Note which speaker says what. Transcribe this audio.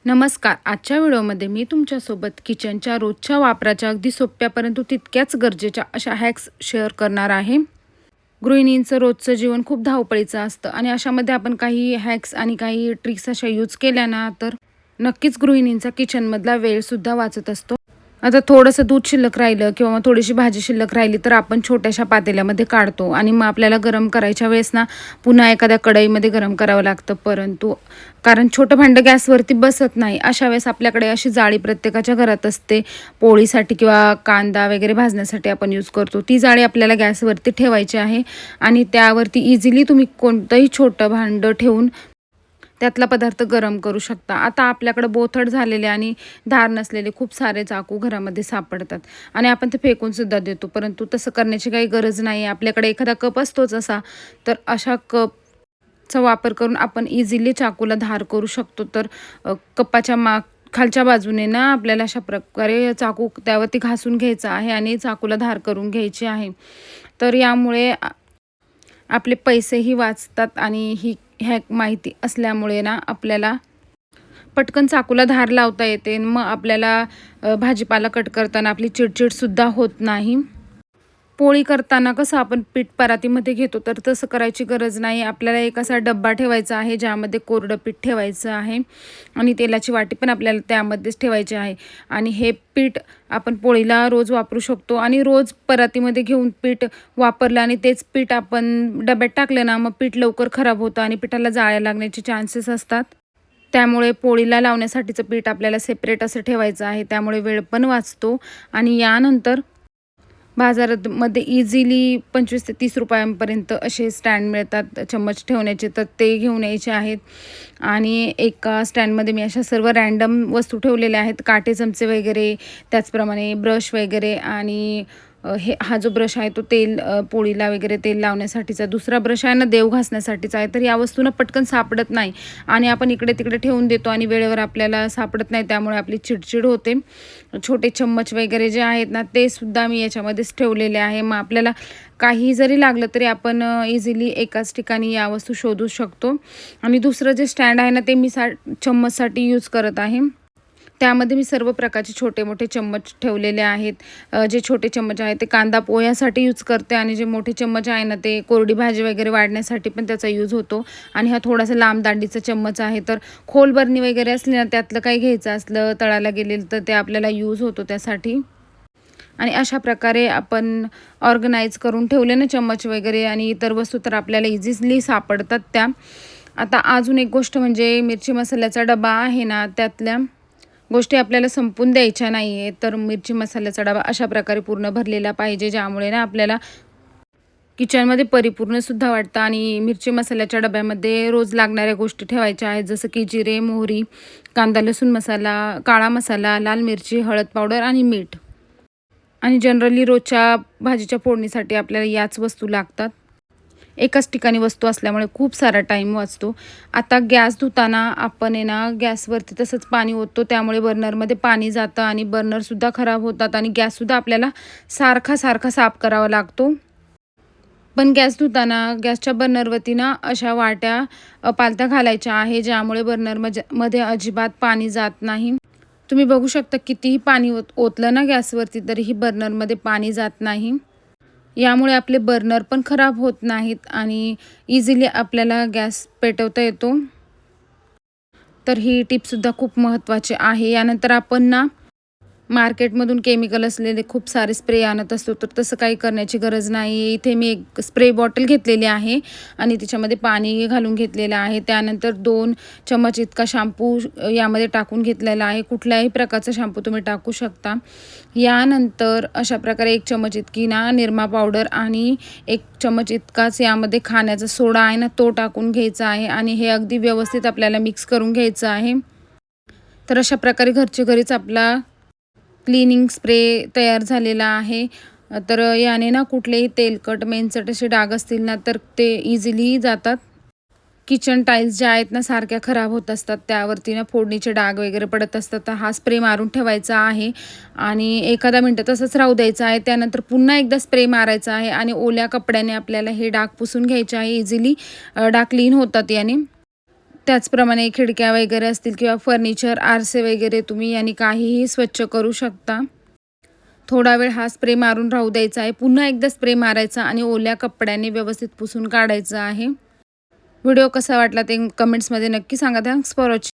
Speaker 1: नमस्कार. आजच्या व्हिडिओमध्ये मी तुमच्यासोबत किचनच्या रोजच्या वापराच्या अगदी सोप्या परंतु तितक्याच गरजेच्या अशा हॅक्स शेअर करणार आहे. गृहिणींचं रोजचं जीवन खूप धावपळीचं असतं आणि अशामध्ये आपण काही हॅक्स आणि काही ट्रिक्स अशा यूज केल्या ना तर नक्कीच गृहिणींचा किचनमधला वेळसुद्धा वाचत असतो. आता थोडंसं दूध शिल्लक राहिलं किंवा मग थोडीशी भाजी शिल्लक राहिली तर आपण छोट्याशा पातेल्यामध्ये काढतो आणि मग आपल्याला गरम करायच्या वेळेस ना पुन्हा एखाद्या कढईमध्ये गरम करावं लागतं. परंतु कारण छोटं भांडं गॅसवरती बसत नाही, अशा वेळेस आपल्याकडे अशी जाळी प्रत्येकाच्या घरात असते. पोळीसाठी किंवा कांदा वगैरे भाजण्यासाठी आपण यूज करतो. ती जाळी आपल्याला गॅसवरती ठेवायची आहे आणि त्यावरती इझिली तुम्ही कोणतंही छोटं भांडं ठेवून त्यातला पदार्थ गरम करू शकता. आता आपल्याकडे बोथट झालेले आणि धार नसलेले खूप सारे चाकू घरामध्ये सापडतात आणि आपण ते फेकूनसुद्धा देतो. परंतु तसं करण्याची काही गरज नाही. आपल्याकडे एखादा कप असतोच असा, तर अशा कपचा वापर करून आपण इझिली चाकूला धार करू शकतो. तर कपाच्या खालच्या बाजूने ना आपल्याला अशा प्रकारे चाकू त्यावरती घासून घ्यायचा आहे आणि चाकूला धार करून घ्यायची आहे. तर यामुळे आपले पैसेही वाचतात आणि ही हॅक माहिती असल्यामुळे ना आपल्याला पटकन चाकूला धार लावता येते. मग आपल्याला भाजीपाला कट करताना आपली चिडचिडसुद्धा होत नाही. पोळी करताना कसं आपण पीठ परातीमध्ये घेतो तर तसं करायची गरज नाही. आपल्याला एक असा डब्बा ठेवायचा आहे ज्यामध्ये कोरडं पीठ ठेवायचं आहे आणि तेलाची वाटी पण आपल्याला त्यामध्येच ठेवायची आहे आणि हे पीठ आपण पोळीला रोज वापरू शकतो आणि रोज परातीमध्ये घेऊन पीठ वापरलं आणि तेच पीठ आपण डब्यात टाकलं ना मग पीठ लवकर खराब होतं आणि पिठाला जाळ्या लागण्याचे चान्सेस असतात. त्यामुळे पोळीला लावण्यासाठीचं पीठ आपल्याला सेपरेट असं ठेवायचं आहे. त्यामुळे वेळ पण वाचतो आणि यानंतर बाजारामध्ये इझिली 25 ते 30 रुपयांपर्यंत असे स्टँड मिळतात चम्मच ठेवण्याचे, तर ते घेऊन यायचे आहेत. आणि एका स्टँडमध्ये मी अशा सर्व रँडम वस्तू ठेवलेल्या आहेत, काटे चमचे वगैरे, त्याचप्रमाणे ब्रश वगैरे आणि हा जो ब्रश आहे तो पोळीला वगैरे तेल लावण्यासाठीचा. दुसरा ब्रश आहे ना देव घासण्यासाठीचा आहे. तर या वस्तूंना पटकन सापडत नाही आणि आपण इकडे तिकडे ठेवून देतो आणि वेळेवर आपल्याला सापडत नाही, त्यामुळे आपली चिडचिड होते. छोटे चम्मच वगैरे जे आहेत ना ते सुद्धा मी याच्यामध्येच ठेवलेले आहे. मग आपल्याला काही जरी लागलं तरी आपण इझिली एकाच ठिकाणी या वस्तू शोधू शकतो. आणि दुसरं जे स्टँड आहे ना ते मी चम्मचसाठी यूज करत आहे. त्यामध्ये मी सर्व प्रकारचे छोटे मोठे चम्मच ठेवलेले आहेत. जे छोटे चम्मच आहेत ते कांदा पोह्यासाठी यूज करते आणि जे मोठे चम्मच आहे ना ते कोरडी भाजी वगैरे वाढण्यासाठी पण त्याचा यूज होतो. आणि हा थोडासा लांब दांडीचा चम्मच आहे, तर खोल बरणी वगैरे असली ना त्यातलं काही घ्यायचं असलं तळायला गेलेलं तर ते आपल्याला यूज होतो त्यासाठी. आणि अशा प्रकारे आपण ऑर्गनाईज करून ठेवले ना चम्मच वगैरे आणि इतर वस्तू तर आपल्याला इझिली सापडतात त्या. आता अजून एक गोष्ट म्हणजे मिरची मसाल्याचा डबा आहे ना त्यातल्या गोष्टी आपल्याला संपून द्यायच्या नाही आहे. तर मिरची मसाल्याचा डबा अशा प्रकारे पूर्ण भरलेला पाहिजे, ज्यामुळे ना आपल्याला किचनमध्ये परिपूर्णसुद्धा वाटतं. आणि मिरची मसाल्याच्या डब्यामध्ये रोज लागणाऱ्या गोष्टी ठेवायच्या आहेत, जसं की जिरे, मोहरी, कांदा लसूण मसाला, काळा मसाला, लाल मिरची, हळद पावडर आणि मीठ. आणि जनरली रोजच्या भाजीच्या फोडणीसाठी आपल्याला याच वस्तू लागतात. एकाच ठिकाणी वस्तू असल्यामुळे खूप सारा टाईम वाचतो. आता गॅस धुताना आपण आहे ना गॅसवरती तसंच पाणी ओततो, त्यामुळे बर्नरमध्ये पाणी जातं आणि बर्नरसुद्धा खराब होतात आणि गॅससुद्धा आपल्याला सारखा सारखा साफ करावा लागतो. पण गॅस धुताना गॅसच्या बर्नरवरती ना अशा वाट्या पालथ्या घालायच्या आहे, ज्यामुळे मध्ये अजिबात पाणी जात नाही. तुम्ही बघू शकता कितीही पाणी ओतलं ना गॅसवरती तरीही बर्नरमध्ये पाणी जात नाही. यामुळे आपले बर्नर पण खराब होत नाहीत आणि इझिली आपल्याला गॅस पेटवता येतो. तर ही टिपसुद्धा खूप महत्त्वाची आहे. यानंतर आपण ना मार्केटमधून केमिकल असलेले खूप सारे स्प्रे आणत असतो, तर तसं काही करण्याची गरज नाही. इथे मी एक स्प्रे बॉटल घेतलेली आहे आणि त्याच्यामध्ये पाणी घालून घेतलेलं आहे. त्यानंतर 2 चम्मच इतका शॅम्पू यामध्ये टाकून घेतलेला आहे. कुठल्याही प्रकारचा शॅम्पू तुम्ही टाकू शकता. यानंतर अशा प्रकारे 1 चम्मच इतकी ना निरमा पावडर आणि 1 चम्मच इतकाच यामध्ये खाण्याचा सोडा आहे ना तो टाकून घ्यायचा आहे आणि हे अगदी व्यवस्थित आपल्याला मिक्स करून घ्यायचं आहे. तर अशा प्रकारे घरच्या घरीच आपला क्लिनिंग स्प्रे तयार झालेला आहे. तर याने ना कुठलेही तेलकट, मेनचट असे डाग असतील ना तर ते इझिली जातात. किचन टाईल्स ज्या आहेत ना सारख्या खराब होत असतात, त्यावरती ना फोडणीचे डाग वगैरे पडत असतात. तर हा स्प्रे मारून ठेवायचा आहे आणि एखादा मिनटं तसंच राहू द्यायचं आहे. त्यानंतर पुन्हा एकदा स्प्रे मारायचा आहे आणि ओल्या कपड्याने आपल्याला हे डाग पुसून घ्यायचे आहे. इझिली डाग क्लीन होतात याने. त्याचप्रमाणे खिडक्या वगैरे असतील किंवा फर्निचर, आरसे वगैरे तुम्ही याने काहीही स्वच्छ करू शकता. थोडा वेळ हा स्प्रे मारून राहू द्यायचा आहे. पुन्हा एकदा स्प्रे मारायचा आणि ओल्या कपड्याने व्यवस्थित पुसून काढायचं आहे. व्हिडिओ कसा वाटला ते कमेंट्समध्ये नक्की सांगा. Thanks for watching.